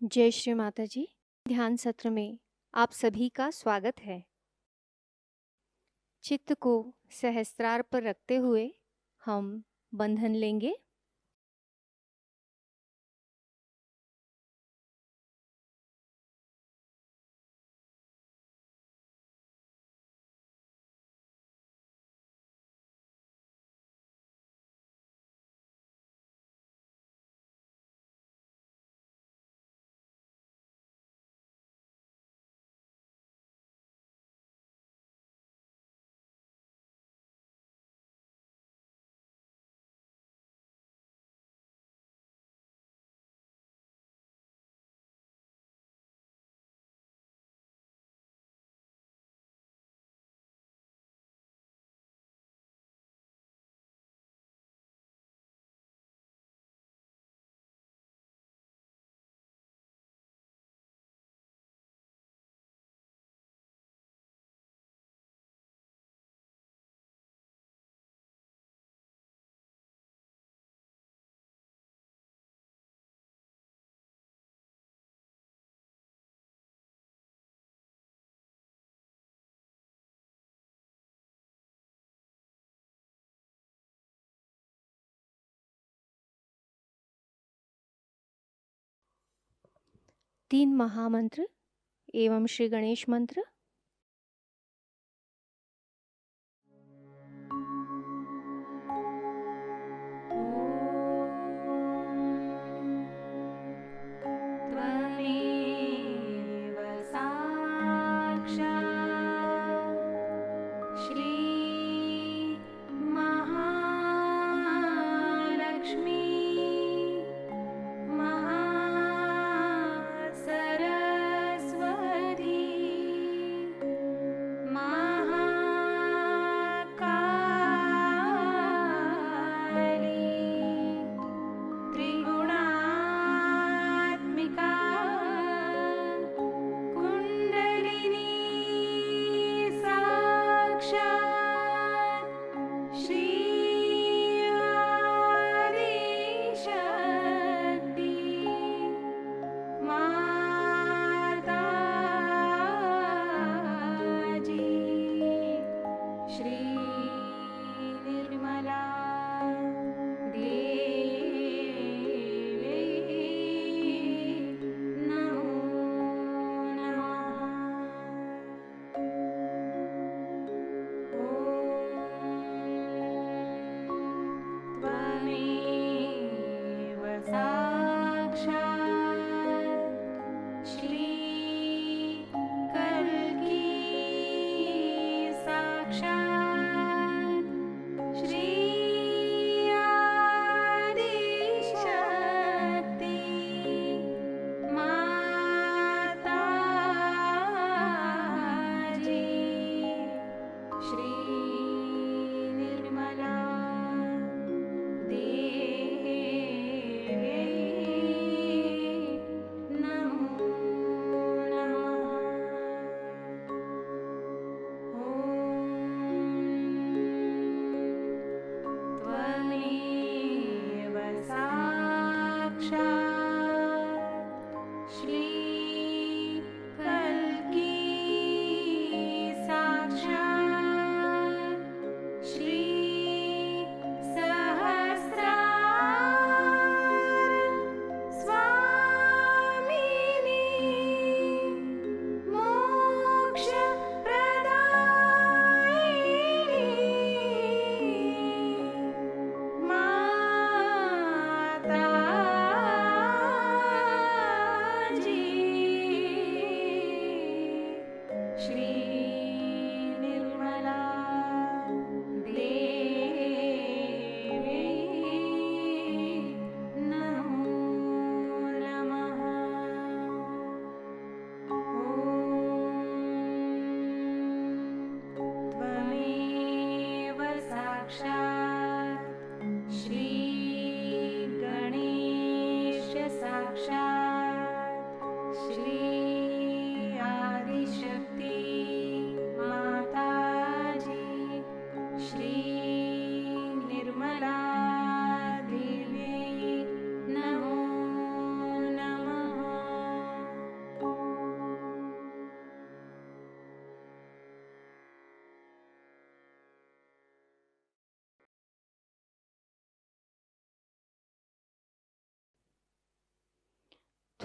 जय श्री माताजी। ध्यान सत्र में आप सभी का स्वागत है। चित्त को सहस्त्रार पर रखते हुए हम बंधन लेंगे। तीन महामंत्र एवं श्री गणेश मंत्र।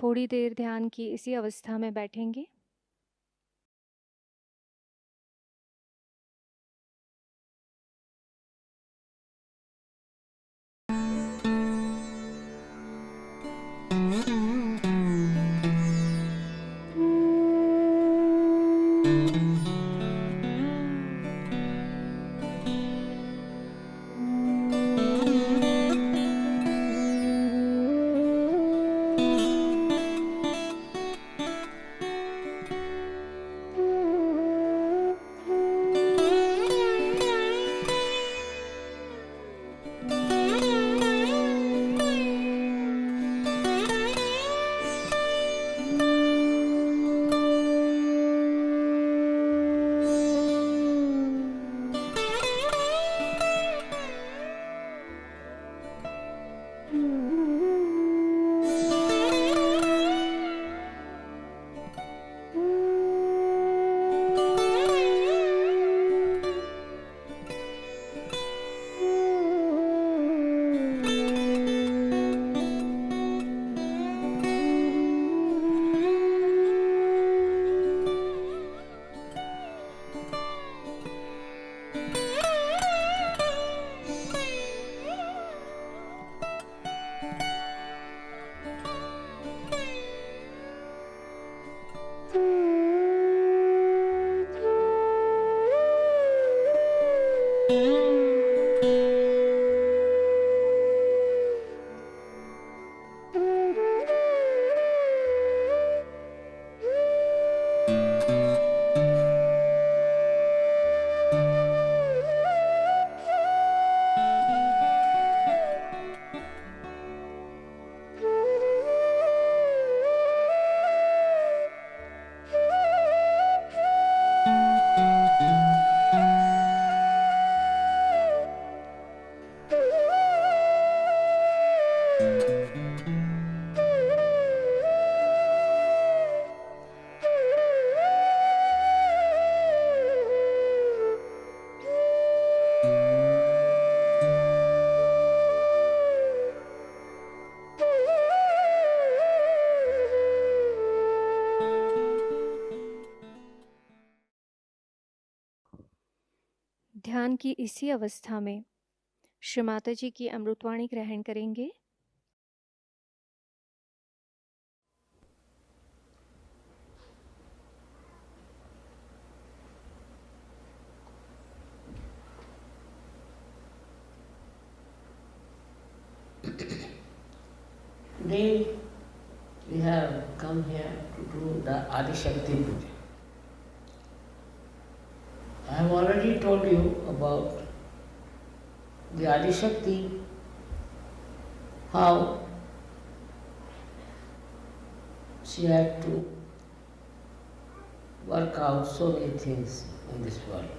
थोड़ी देर ध्यान की इसी अवस्था में बैठेंगे। ध्यान की इसी अवस्था में श्री माताजी की अमृतवाणी ग्रहण करेंगे। Today we have come here to do the Adi Shakti Puja. I have already told you about the Adi Shakti, how she had to work out so many things in this world.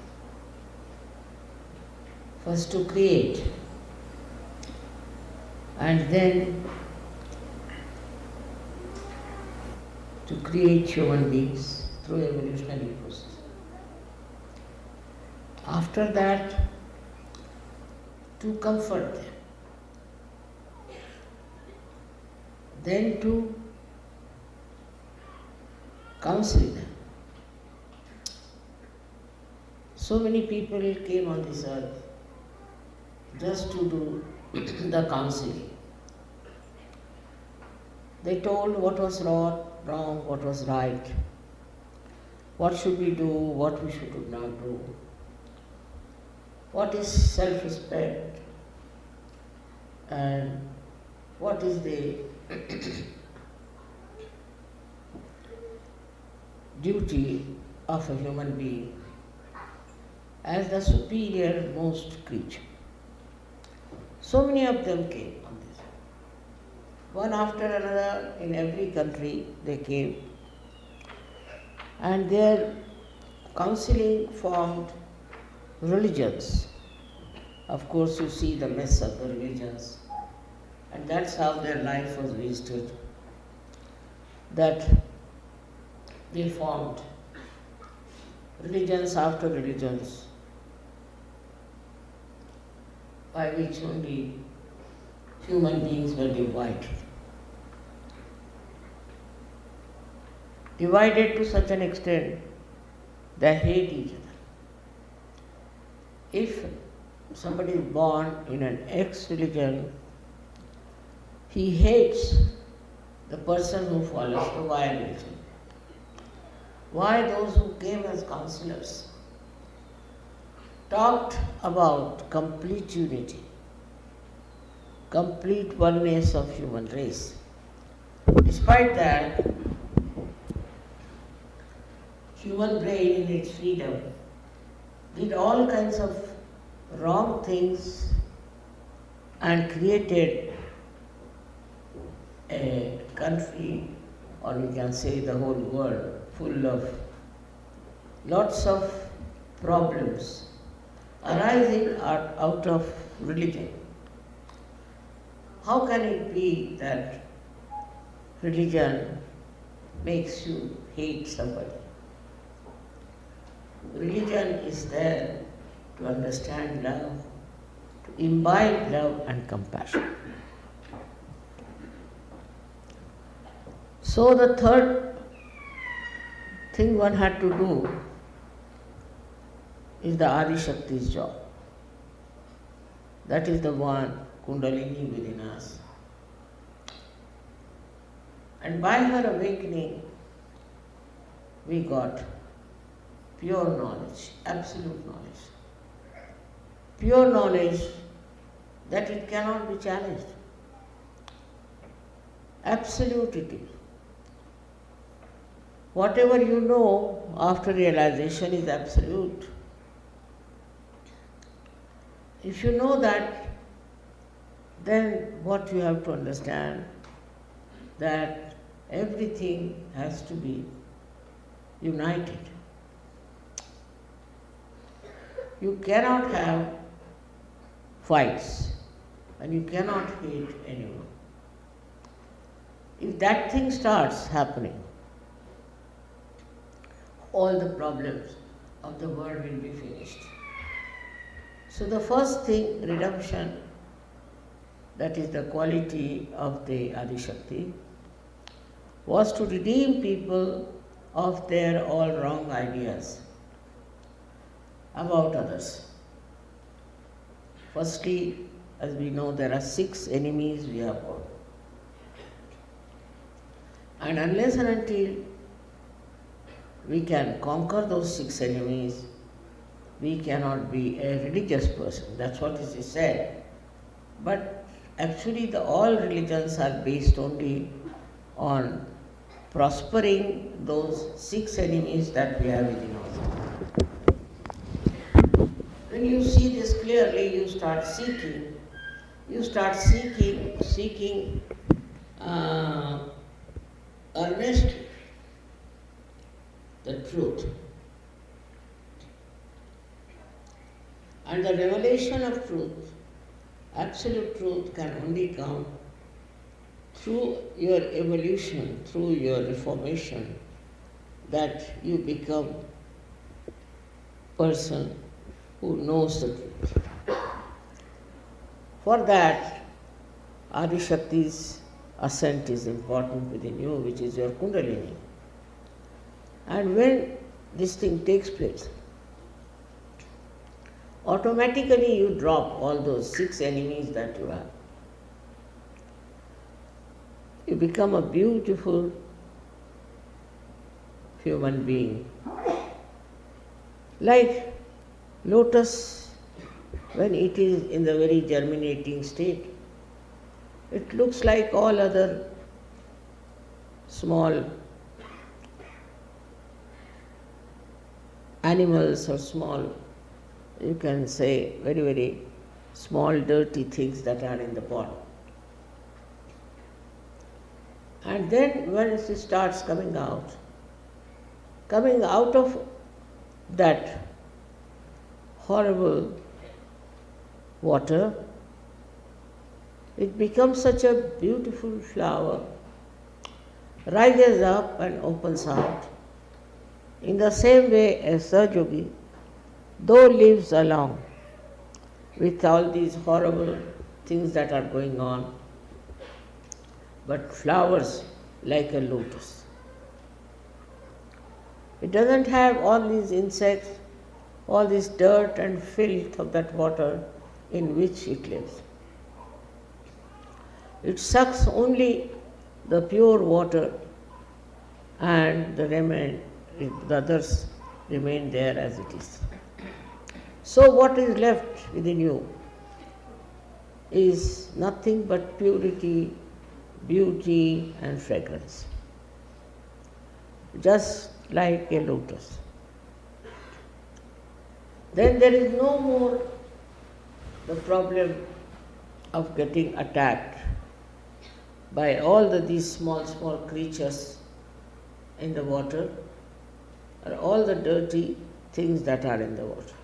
First to create, and then to create human beings through evolutionary process. After that, to comfort them. Then to counsel them. So many people came on this earth just to do the counseling. They told what was wrong, what was right, what should we do, what we should not do, what is self-respect, and what is the duty of a human being as the superior most creature. So many of them came on this. One after another in every country they came, and their counseling formed religions. Of course, you see the mess of the religions, and that's how their life was wasted. That they formed religions after religions, by which only human beings were divided. divided to such an extent they hate each other. If somebody is born in an ex-religion, he hates the person who follows the Y religion. Why those who came as counselors talked about complete unity, complete oneness of human race. Despite that, human brain in its freedom did all kinds of wrong things and created a country, or we can say the whole world, full of lots of problems arising out of religion. How can it be that religion makes you hate somebody? Religion is there to understand love, to imbibe love and compassion. So the third thing one had to do is the Adi Shakti's job. That is the one, Kundalini within us. And by her awakening, we got pure knowledge, absolute knowledge. Pure knowledge that it cannot be challenged. Absolute it is. Whatever you know after realization is absolute. If you know that, then what you have to understand, that everything has to be united. You cannot have fights and you cannot hate anyone. If that thing starts happening, all the problems of the world will be finished. So the first thing, redemption, that is the quality of the Adi Shakti, was to redeem people of their all wrong ideas about others. Firstly, as we know, there are 6 enemies we have got. And unless and until we can conquer those 6 enemies, we cannot be a religious person. That's what is said. But actually all religions are based only on prospering those 6 enemies that we have within ourselves. When you see this clearly, you start seeking earnestly the truth. And the revelation of truth, absolute truth, can only come through your evolution, through your reformation, that you become person who knows the truth. For that, Adi Shakti's ascent is important within you, which is your Kundalini. And when this thing takes place, automatically you drop all those 6 enemies that you have. You become a beautiful human being. Like lotus, when it is in the very germinating state, it looks like all other small animals or small, you can say, very, very small dirty things that are in the pot. And then when it starts coming out of that horrible water, it becomes such a beautiful flower, rises up and opens out. In the same way as Sahajayogi, though lives along with all these horrible things that are going on, but flowers like a lotus. It doesn't have all these insects, all this dirt and filth of that water in which it lives. It sucks only the pure water, and the others remain there as it is. So what is left within you is nothing but purity, beauty and fragrance, just like a lotus. Then there is no more the problem of getting attacked by all these small creatures in the water, or all the dirty things that are in the water.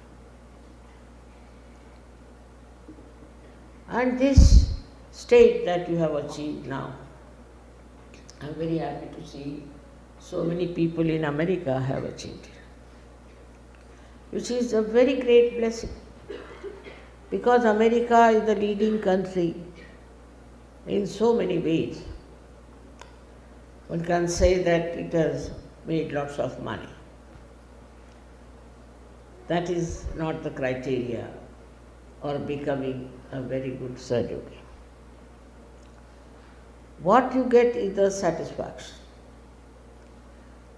And this state that you have achieved now, I am very happy to see so many people in America have achieved it, which is a very great blessing, because America is the leading country in so many ways. One can say that it has made lots of money. That is not the criteria or becoming a very good Sahajayogi. What you get is the satisfaction.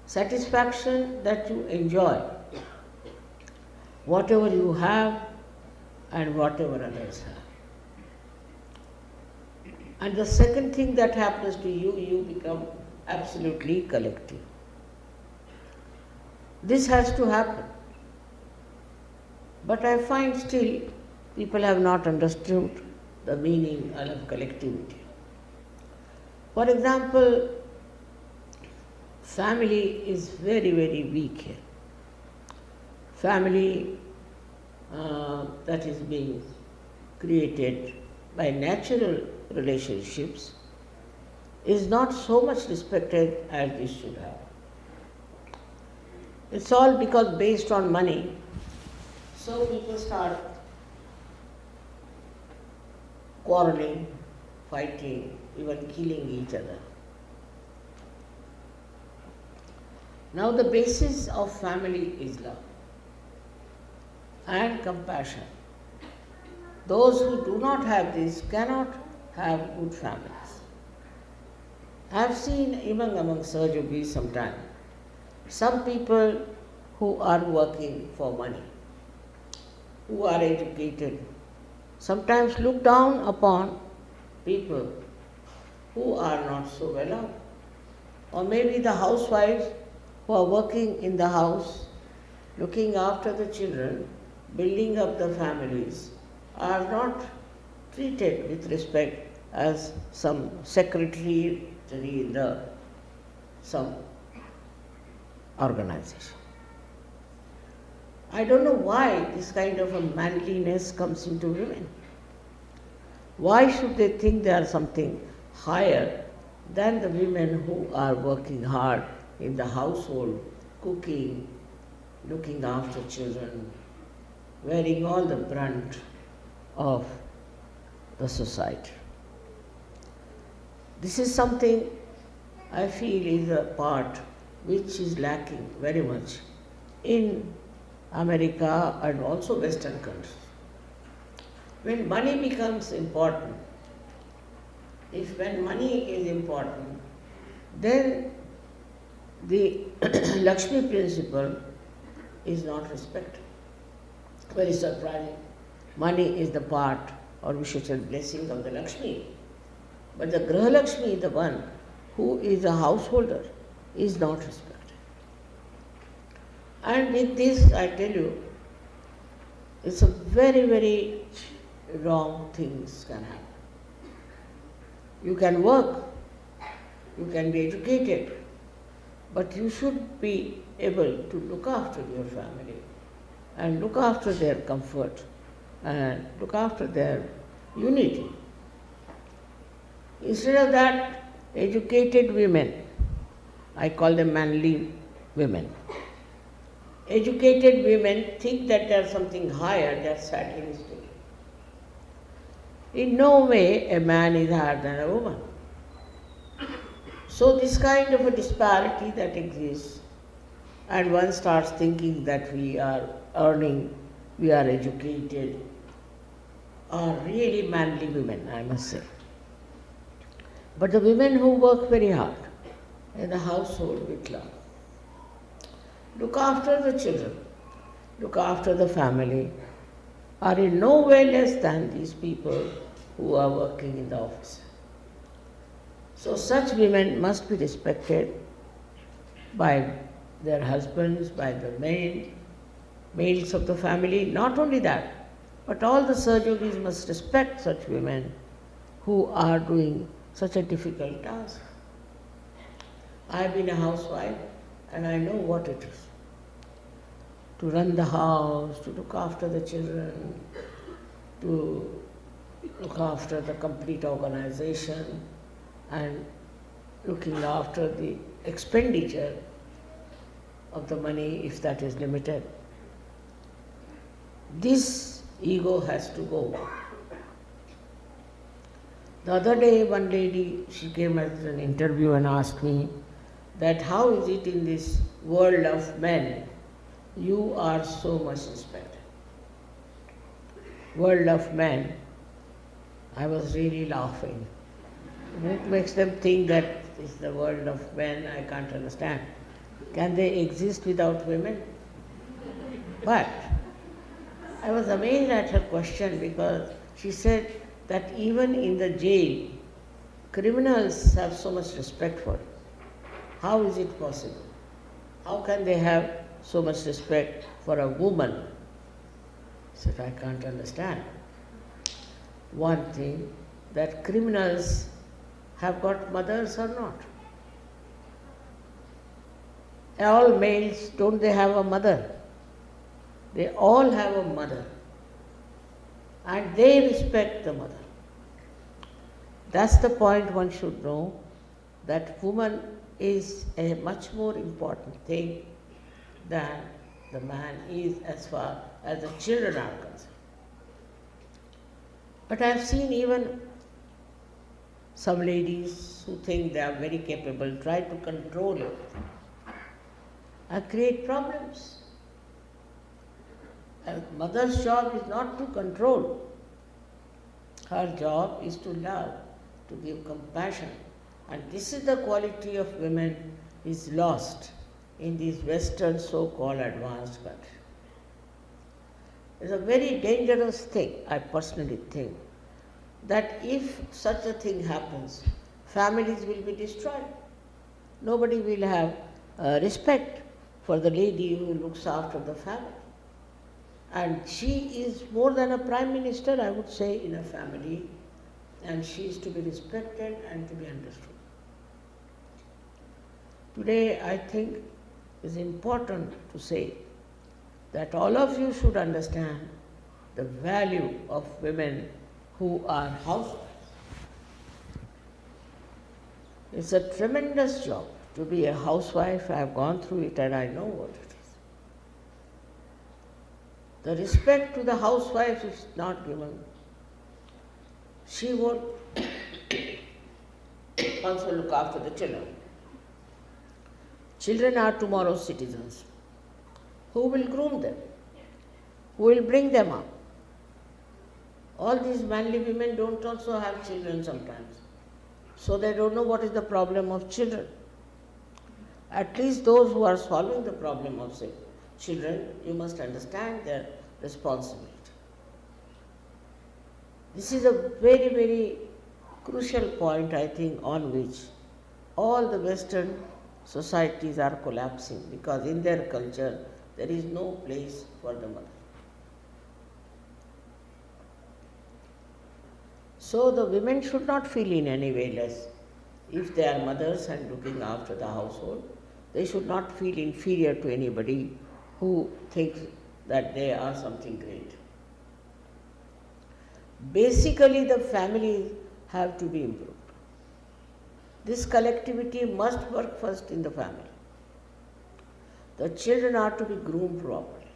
Satisfaction that you enjoy whatever you have and whatever others have. And the second thing that happens to you, you become absolutely collective. This has to happen. But I find still people have not understood the meaning of collectivity. For example, family is very, very weak here. Family that is being created by natural relationships is not so much respected as it should have. It's all because based on money, so people start quarreling, fighting, even killing each other. Now the basis of family is love and compassion. Those who do not have this cannot have good families. I have seen even among Sahajogis sometimes, some people who are working for money, who are educated, sometimes look down upon people who are not so well off. Or maybe the housewives who are working in the house, looking after the children, building up the families, are not treated with respect as some secretary in some organization. I don't know why this kind of a manliness comes into women. Why should they think they are something higher than the women who are working hard in the household, cooking, looking after children, wearing all the brunt of the society? This is something I feel is a part which is lacking very much in America and also Western countries. When money becomes important, when money is important, then the Lakshmi principle is not respected. Very surprising. Money is the part, or we should say blessing of the Lakshmi. But the Graha Lakshmi, the one who is a householder, is not respected. And with this, I tell you, it's a very, very wrong things can happen. You can work, you can be educated, but you should be able to look after your family and look after their comfort and look after their unity. Instead of that, educated women, I call them manly women. Educated women think that they are something higher, they are sadly mistaken. In no way a man is higher than a woman. So this kind of a disparity that exists and one starts thinking that we are earning, we are educated, are really manly women, I must say. But the women who work very hard in the household with love, look after the children, look after the family, are in no way less than these people who are working in the office. So such women must be respected by their husbands, by the males of the family. Not only that, but all the Sahajogis must respect such women who are doing such a difficult task. I have been a housewife and I know what it is to run the house, to look after the children, to look after the complete organization and looking after the expenditure of the money if that is limited. This ego has to go. The other day one lady, she came at an interview and asked me that how is it in this world of men you are so much respected. World of men, I was really laughing. What makes them think that it's the world of men, I can't understand. Can they exist without women? But I was amazed at her question because she said that even in the jail, criminals have so much respect for it. How is it possible? How can they have so much respect for a woman? I said, I can't understand. One thing, that criminals have got mothers or not? All males, don't they have a mother? They all have a mother. And they respect the mother. That's the point one should know, that woman is a much more important thing than the man is as far as the children are concerned. But I have seen even some ladies who think they are very capable try to control it and create problems. A mother's job is not to control. Her job is to love, to give compassion. And this is the quality of women is lost in these Western so-called advanced countries. It's a very dangerous thing, I personally think, that if such a thing happens, families will be destroyed. Nobody will have respect for the lady who looks after the family. And she is more than a prime minister, I would say, in a family, and she is to be respected and to be understood. Today, I think it's important to say that all of you should understand the value of women who are housewives. It's a tremendous job to be a housewife. I have gone through it and I know what it is. The respect to the housewife is not given. She would also look after the children. Children are tomorrow's citizens. Who will groom them? Who will bring them up? All these manly women don't also have children sometimes. So they don't know what is the problem of children. At least those who are solving the problem of children, you must understand their responsibility. This is a very, very crucial point, I think, on which all the Western societies are collapsing, because in their culture there is no place for the mother. So the women should not feel in any way less. If they are mothers and looking after the household, they should not feel inferior to anybody who thinks that they are something great. Basically, the families have to be improved. This collectivity must work first in the family. The children are to be groomed properly.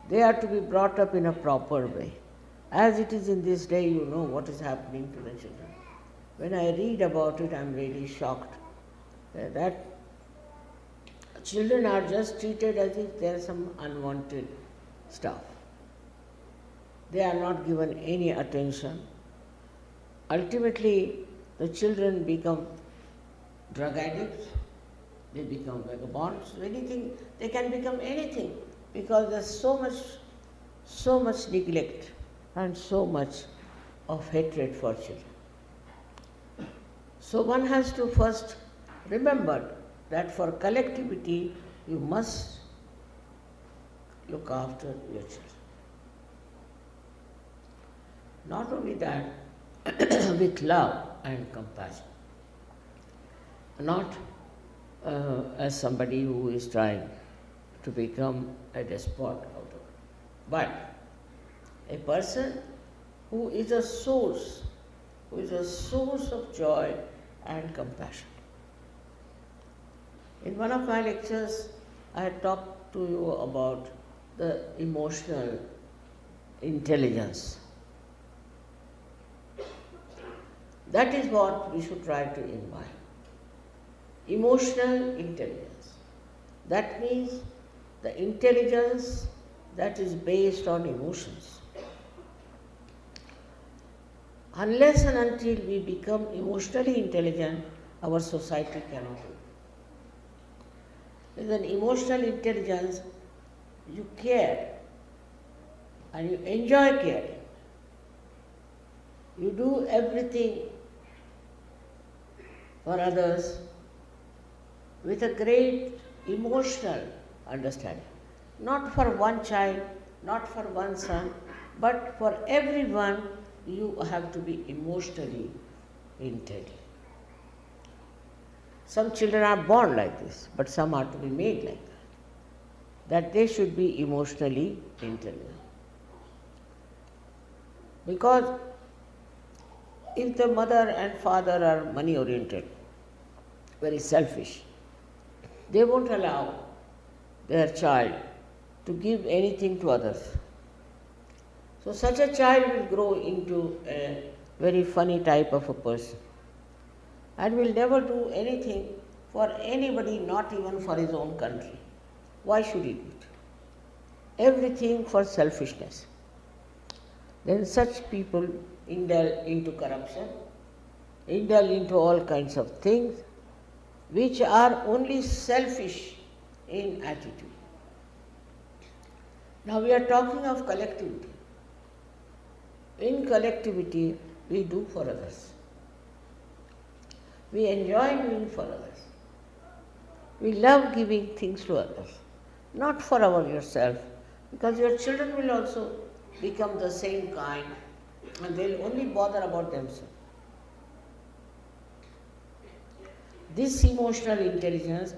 They are to be brought up in a proper way. As it is in this day, you know what is happening to the children. When I read about it, I am really shocked that children are just treated as if they are some unwanted stuff. They are not given any attention. Ultimately, the children become drug addicts, they become vagabonds, anything, they can become anything because there's so much neglect and so much of hatred for children. So one has to first remember that for collectivity, you must look after your children. Not only that, with love and compassion. Not as somebody who is trying to become a despot out of it, but a person who is a source of joy and compassion. In one of my lectures, I had talked to you about the emotional intelligence. That is what we should try to imbibe. Emotional intelligence. That means the intelligence that is based on emotions. Unless and until we become emotionally intelligent, our society cannot do. With an emotional intelligence, you care and you enjoy caring. You do everything for others with a great emotional understanding. Not for one child, not for one son, but for everyone you have to be emotionally intelligent. Some children are born like this, but some are to be made like that they should be emotionally intelligent. Because if the mother and father are money oriented, very selfish, they won't allow their child to give anything to others. So such a child will grow into a very funny type of a person and will never do anything for anybody, not even for his own country. Why should he do it? Everything for selfishness. Then such people indulge into corruption, indulge into all kinds of things which are only selfish in attitude. Now we are talking of collectivity. In collectivity, we do for others. We enjoy doing for others. We love giving things to others, not for yourself, because your children will also become the same kind and they'll only bother about themselves. This emotional intelligence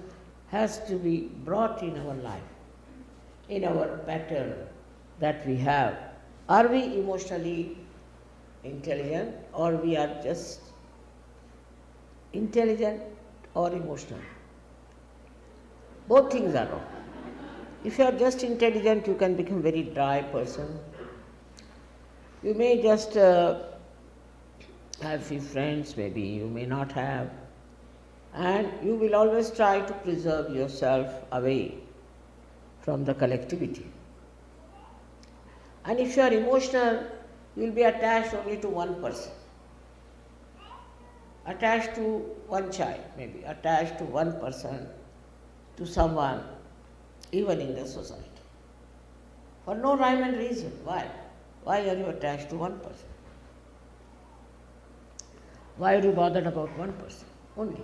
has to be brought in our life, in our pattern that we have. Are we emotionally intelligent, or we are just intelligent or emotional? Both things are wrong. If you are just intelligent, you can become a very dry person. You may just have few friends, maybe you may not have, and you will always try to preserve yourself away from the collectivity. And if you are emotional, you will be attached only to one person, attached to one child, maybe attached to one person, to someone, even in the society, for no rhyme and reason. Why? Why are you attached to one person? Why are you bothered about one person only?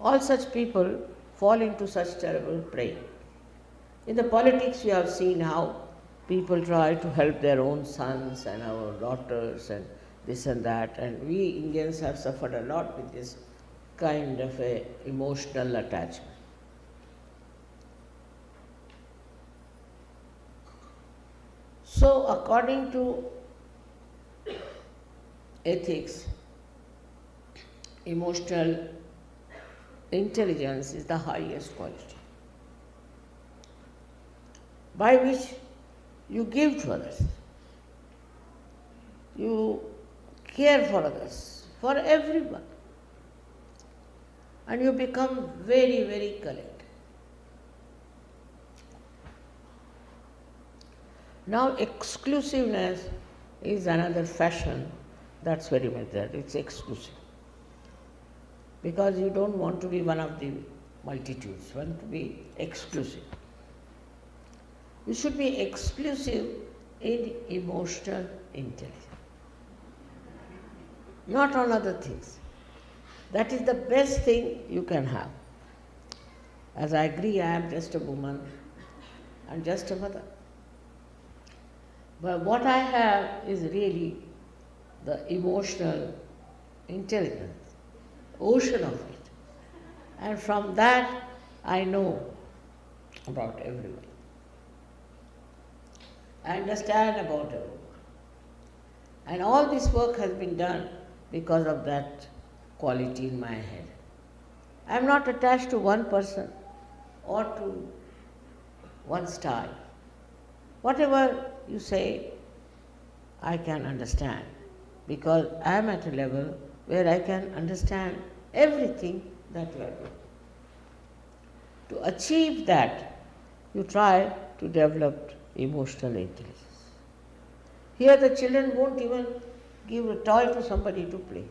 All such people fall into such terrible prey. In the politics, we have seen how people try to help their own sons and our daughters and this and that, and we Indians have suffered a lot with this kind of a emotional attachment. So according to ethics, emotional intelligence is the highest quality by which you give to others, you care for others, for everyone, and you become very, very collected. Now exclusiveness is another fashion that's very much there. It's exclusive. Because you don't want to be one of the multitudes, you want to be exclusive. You should be exclusive in emotional intelligence, not on other things. That is the best thing you can have. As I agree, I am just a woman and just a mother. But what I have is really the emotional intelligence, ocean of it. And from that, I know about everyone. I understand about everyone. And all this work has been done because of that quality in my head. I am not attached to one person or to one style. Whatever you say, I can understand, because I am at a level where I can understand everything that you are doing. To achieve that, you try to develop emotional intelligence. Here the children won't even give a toy to somebody to play.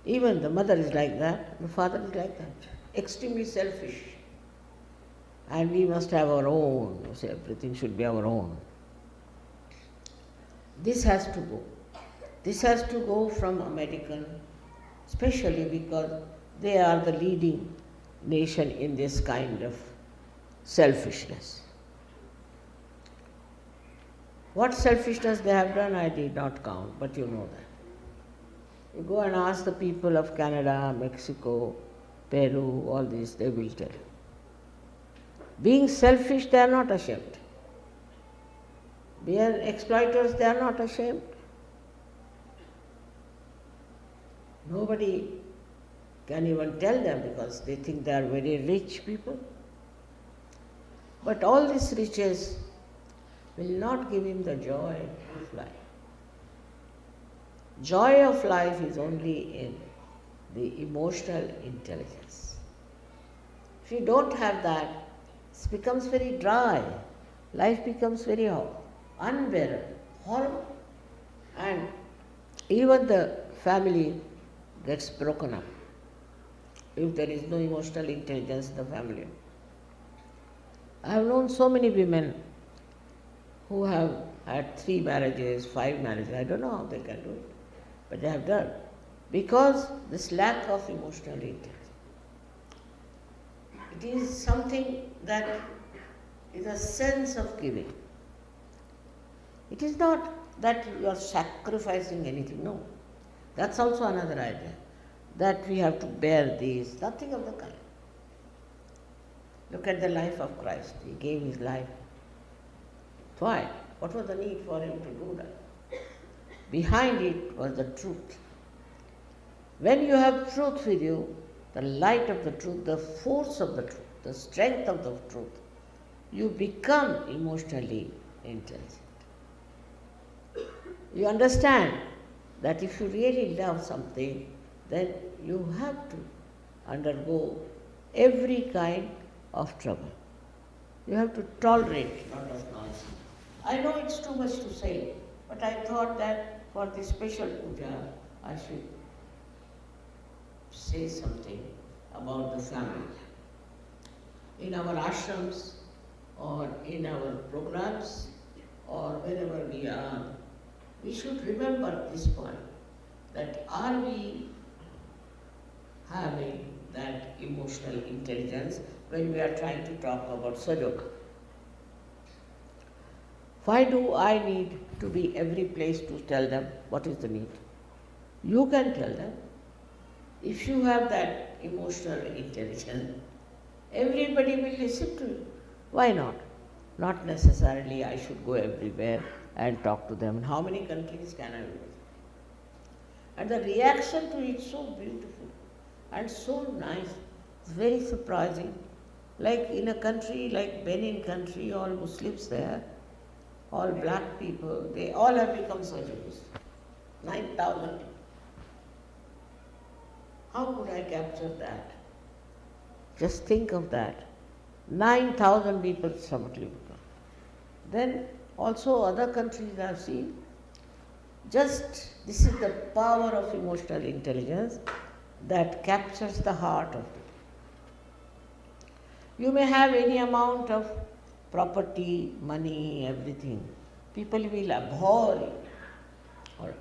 Even the mother is like that, the father is like that, extremely selfish. And we must have our own, you say everything should be our own. This has to go. This has to go from American, especially because they are the leading nation in this kind of selfishness. What selfishness they have done, I did not count, but you know that. You go and ask the people of Canada, Mexico, Peru, all this, they will tell you. Being selfish, they are not ashamed. Being exploiters, they are not ashamed. Nobody can even tell them because they think they are very rich people. But all these riches will not give him the joy of life. Joy of life is only in the emotional intelligence. If you don't have that, it becomes very dry. Life becomes very unbearable, horrible. And even the family gets broken up if there is no emotional intelligence in the family. I have known so many women who have had 3 marriages, 5 marriages. I don't know how they can do it, but they have done. Because this lack of emotional intelligence. It is something that is a sense of giving. It is not that you are sacrificing anything, no. That's also another idea, that we have to bear these, nothing of the kind. Look at the life of Christ. He gave his life. Why? What was the need for him to do that? Behind it was the truth. When you have truth with you, the light of the truth, the force of the truth, the strength of the truth, you become emotionally intelligent. You understand that if you really love something, then you have to undergo every kind of trouble. You have to tolerate a lot of nonsense. I know it's too much to say, but I thought that for this special puja, I should say something about the family. In our ashrams, or in our programs, or wherever we are, we should remember this point, that are we having that emotional intelligence when we are trying to talk about Sahajayoga? Why do I need to be every place to tell them what is the need? You can tell them. If you have that emotional intelligence, everybody will listen to you. Why not? Not necessarily I should go everywhere and talk to them. In how many countries can I visit? And the reaction to it is so beautiful and so nice. It's very surprising. Like in a country like Benin country, all Muslims there, all black people, they all have become Sahajayogas. 9,000 people. How could I capture that? Just think of that. 9,000 people suddenly become. Then also other countries I have seen, just this is the power of emotional intelligence that captures the heart of it. You may have any amount of property, money, everything. People will abhor it. All right.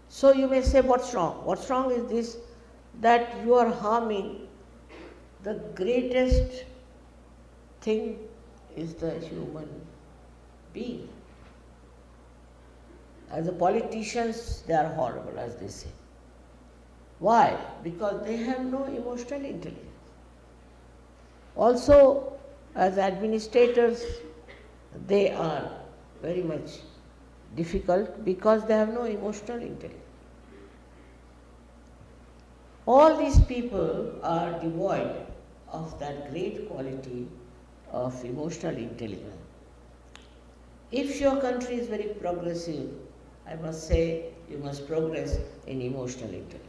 So you may say, what's wrong? What's wrong is this, that you are harming the greatest thing is the human being. As the politicians, they are horrible, as they say. Why? Because they have no emotional intelligence. Also, as administrators, they are very much difficult because they have no emotional intelligence. All these people are devoid of that great quality of emotional intelligence. If your country is very progressive, I must say you must progress in emotional intelligence.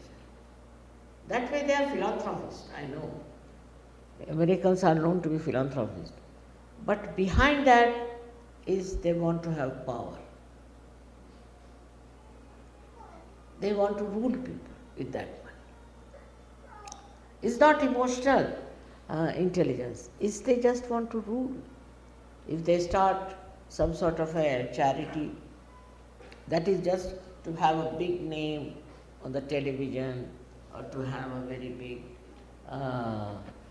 That way they are philanthropists, I know. Americans are known to be philanthropists. But behind that is they want to have power. They want to rule people with that money. It's not emotional intelligence, it's they just want to rule. If they start some sort of a charity, that is just to have a big name on the television or to have a very big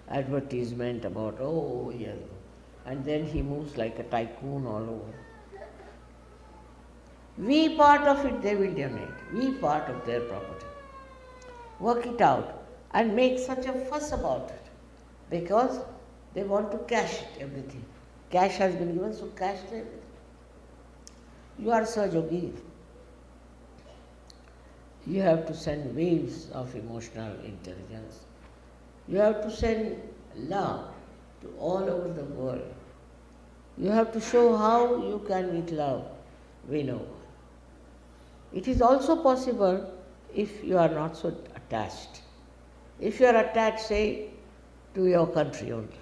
advertisement about, oh yes, and then he moves like a tycoon all over. We part of it they will donate, we part of their property. Work it out and make such a fuss about it because they want to cash it, everything. Cash has been given, so cash everything. You are Sahajayogi. You have to send waves of emotional intelligence. You have to send love to all over the world. You have to show how you can with love win over. It is also possible if you are not so attached. If you are attached, say, to your country only,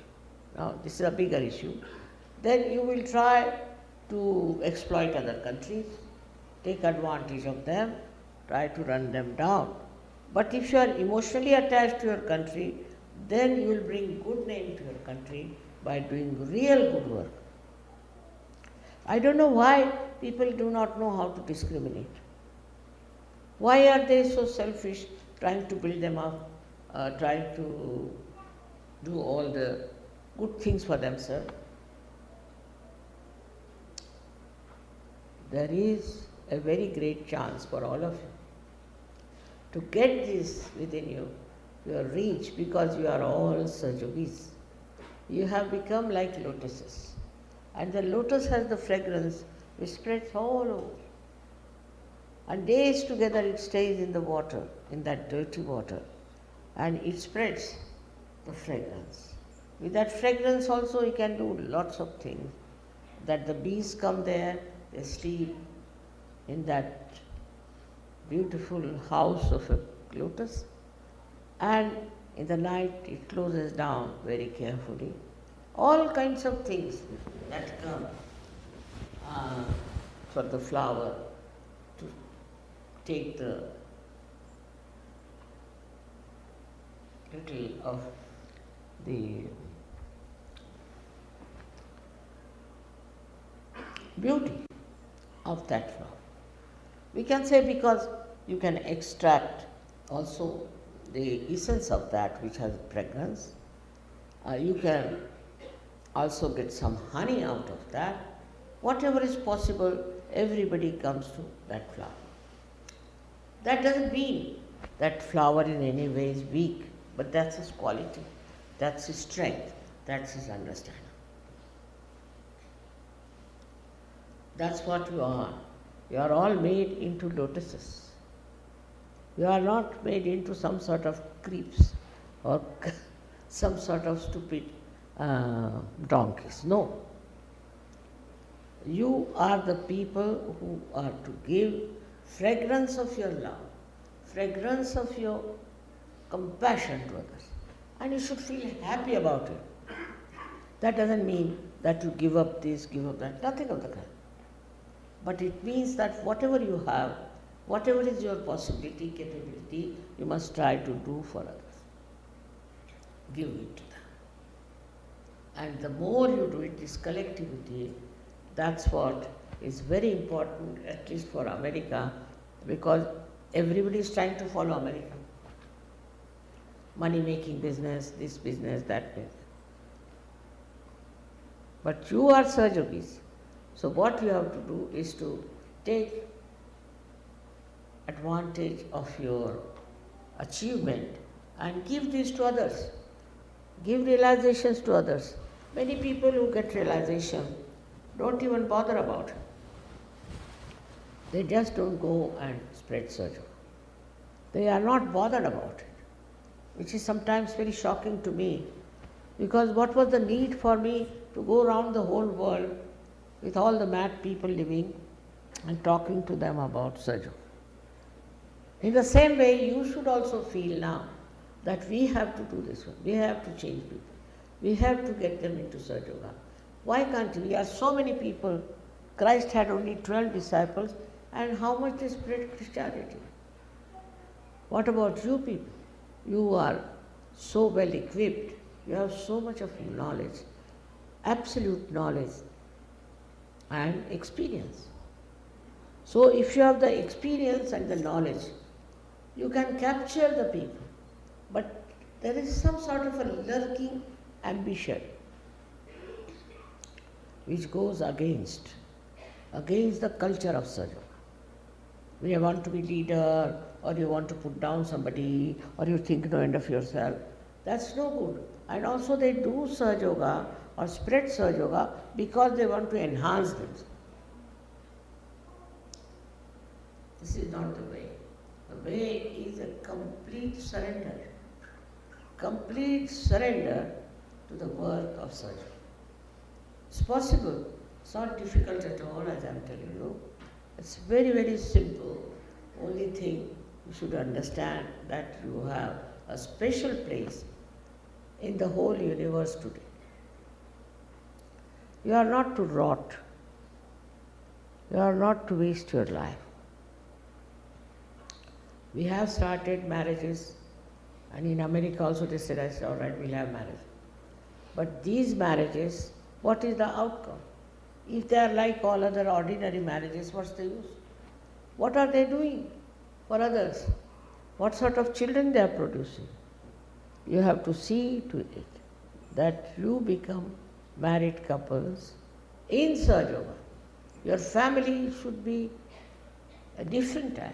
now this is a bigger issue, then you will try to exploit other countries, take advantage of them, try to run them down. But if you are emotionally attached to your country, then you will bring good name to your country by doing real good work. I don't know why people do not know how to discriminate. Why are they so selfish, trying to build them up, trying to do all the good things for themselves? There is a very great chance for all of you to get this within you, your reach, because you are all Sahajogis. You have become like lotuses. And the lotus has the fragrance which spreads all over. And days together it stays in the water, in that dirty water, and it spreads the fragrance. With that fragrance also you can do lots of things. That the bees come there, they sleep in that beautiful house of a lotus, and in the night it closes down very carefully. All kinds of things that come for the flower to take the little of the beauty of that flower. We can say because you can extract also the essence of that which has fragrance. You can also get some honey out of that. Whatever is possible, everybody comes to that flower. That doesn't mean that flower in any way is weak, but that's his quality, that's his strength, that's his understanding. That's what you are. You are all made into lotuses. You are not made into some sort of creeps or some sort of stupid donkeys. No. You are the people who are to give fragrance of your love, fragrance of your compassion to others. And you should feel happy about it. That doesn't mean that you give up this, give up that, nothing of the kind. But it means that whatever you have, whatever is your possibility, capability, you must try to do for others. Give it to them. And the more you do it, this collectivity, that's what is very important, at least for America, because everybody is trying to follow America. Money making business, this business, that business. But you are Sahajogis. So what you have to do is to take advantage of your achievement and give this to others. Give realizations to others. Many people who get realization don't even bother about it. They just don't go and spread Sahajayoga. They are not bothered about it, which is sometimes very shocking to me, because what was the need for me to go around the whole world with all the mad people living and talking to them about Sahajayoga? In the same way, you should also feel now that we have to do this one. We have to change people. We have to get them into Sahajayoga. Why can't we? We are so many people. Christ had only 12 disciples, and how much they spread Christianity? What about you people? You are so well equipped. You have so much of knowledge, absolute knowledge and experience. So if you have the experience and the knowledge, you can capture the people. But there is some sort of a lurking ambition which goes against the culture of Sahajayoga. We want to be leader, or you want to put down somebody, or you think no end of yourself. That's no good. And also they do Sahajayoga or spread Sahajayoga because they want to enhance themselves. This is not the way. The way is a complete surrender to the work of Sahajayoga. It's possible. It's not difficult at all, as I'm telling you. It's very, very simple. Only thing you should understand that you have a special place in the whole universe today. You are not to rot. You are not to waste your life. We have started marriages, and in America also they said, I said, all right, we'll have marriage. But these marriages, what is the outcome? If they are like all other ordinary marriages, what's the use? What are they doing for others? What sort of children they are producing? You have to see to it that you become married couples in Sahajayoga. Your family should be a different type.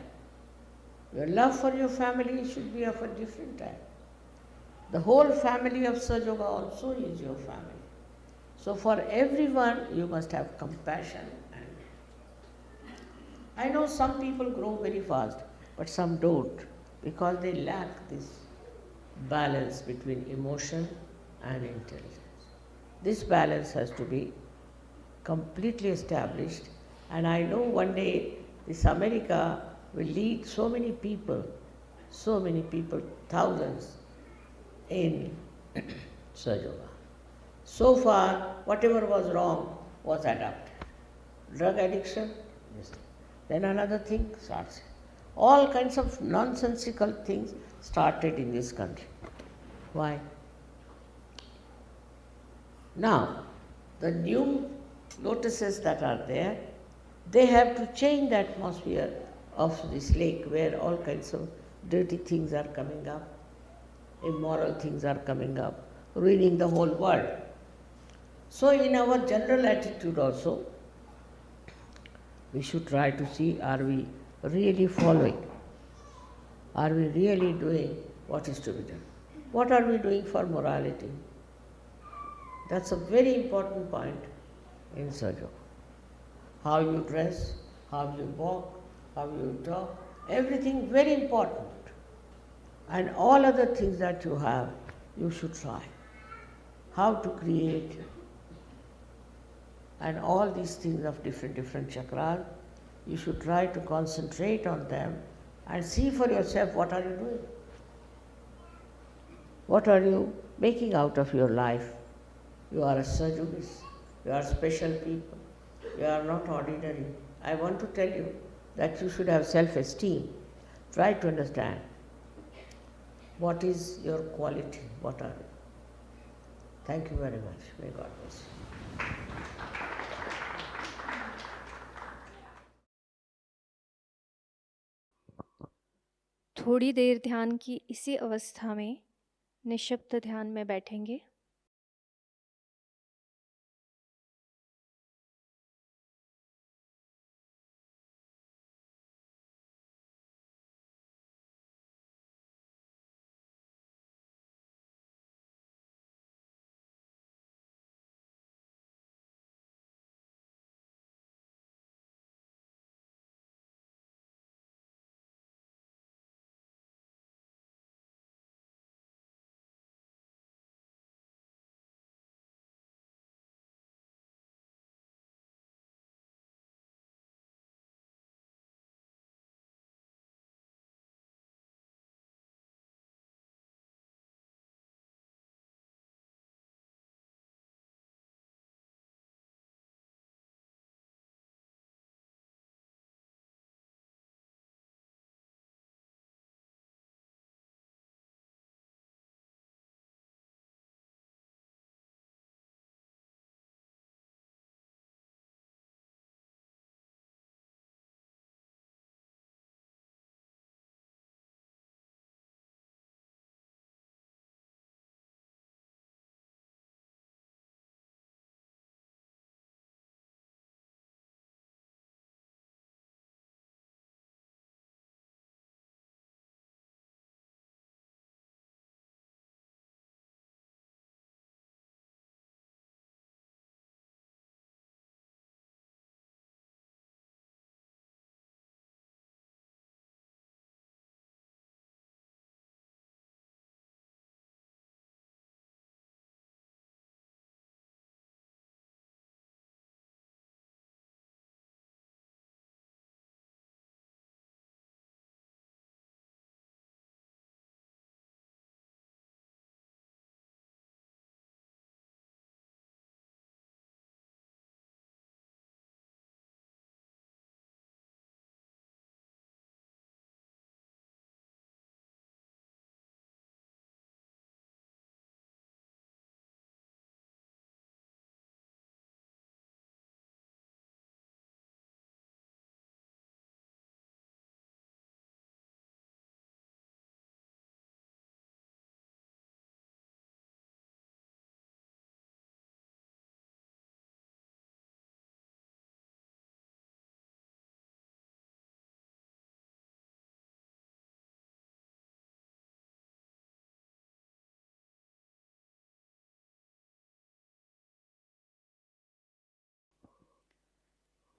Your love for your family should be of a different type. The whole family of Sahajayoga also is your family. So for everyone you must have compassion. And I know some people grow very fast, but some don't, because they lack this balance between emotion and intelligence. This balance has to be completely established, and I know one day this America will lead so many people, thousands, in Sahajayoga. So far, whatever was wrong was adopted. Drug addiction, yes. Then another thing starts. All kinds of nonsensical things started in this country. Why? Now, the new lotuses that are there, they have to change the atmosphere of this lake where all kinds of dirty things are coming up, immoral things are coming up, ruining the whole world. So in our general attitude also, we should try to see, are we really following? Are we really doing what is to be done? What are we doing for morality? That's a very important point in Sahajayoga. How you dress, how you walk, how you talk, everything very important. And all other things that you have, you should try. How to create, and all these things of different chakras, you should try to concentrate on them and see for yourself what are you doing. What are you making out of your life? You are a Sahajogis. You are special people. You are not ordinary. I want to tell you that you should have self-esteem. Try to understand what is your quality, what are you. Thank you very much. May God bless you. थोड़ी देर ध्यान की इसी अवस्था में निःशब्द ध्यान में बैठेंगे।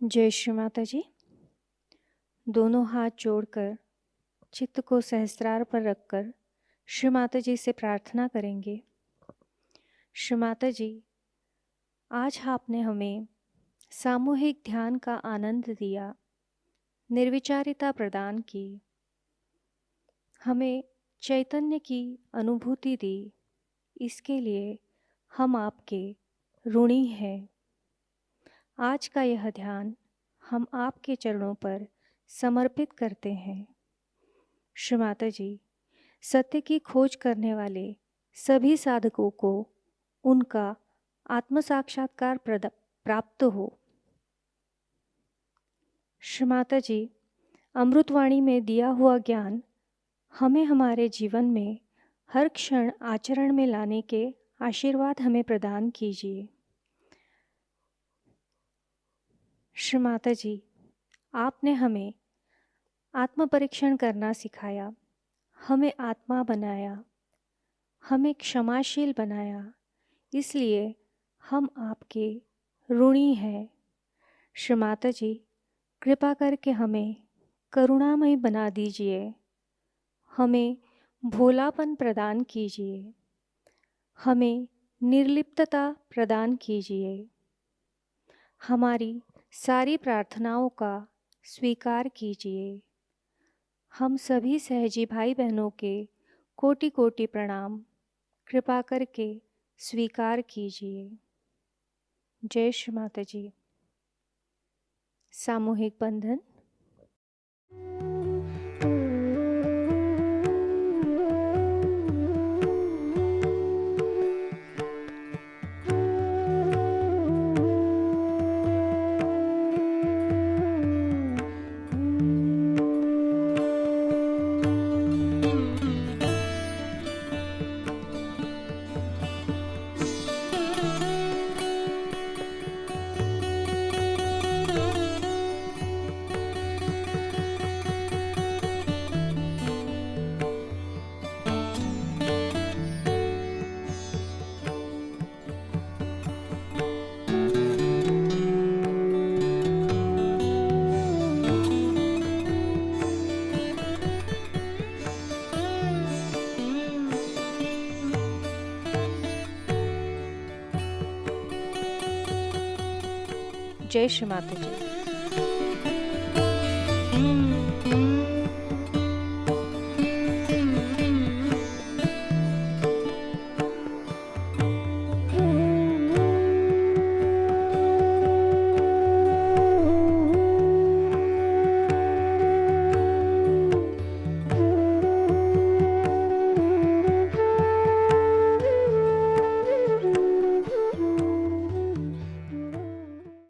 जय श्री माता जी। दोनों हाथ जोड़कर चित्त को सहस्त्रार पर रखकर श्री माता जी से प्रार्थना करेंगे। श्री माता जी, आज आपने हमें सामूहिक ध्यान का आनंद दिया, निर्विचारिता प्रदान की, हमें चैतन्य की अनुभूति दी। इसके लिए हम आपके ऋणी हैं। आज का यह ध्यान हम आपके चरणों पर समर्पित करते हैं। श्री माता जी, सत्य की खोज करने वाले सभी साधकों को उनका आत्म साक्षात्कार प्राप्त हो। श्री माता जी, अमृतवाणी में दिया हुआ ज्ञान हमें हमारे जीवन में हर क्षण आचरण में लाने के आशीर्वाद हमें प्रदान कीजिए। श्री माता जी, आपने हमें आत्म परीक्षण करना सिखाया, हमें आत्मा बनाया, हमें क्षमाशील बनाया, इसलिए हम आपके ऋणी हैं। श्री माता जी, कृपा करके हमें करुणामय बना दीजिए, हमें भोलापन प्रदान कीजिए, हमें निर्लिप्तता प्रदान कीजिए। हमारी सारी प्रार्थनाओं का स्वीकार कीजिए। हम सभी सहजी भाई बहनों के कोटि कोटि प्रणाम कृपा करके स्वीकार कीजिए। जय श्री माता जी। सामूहिक बंधन। जय श्री माता जी।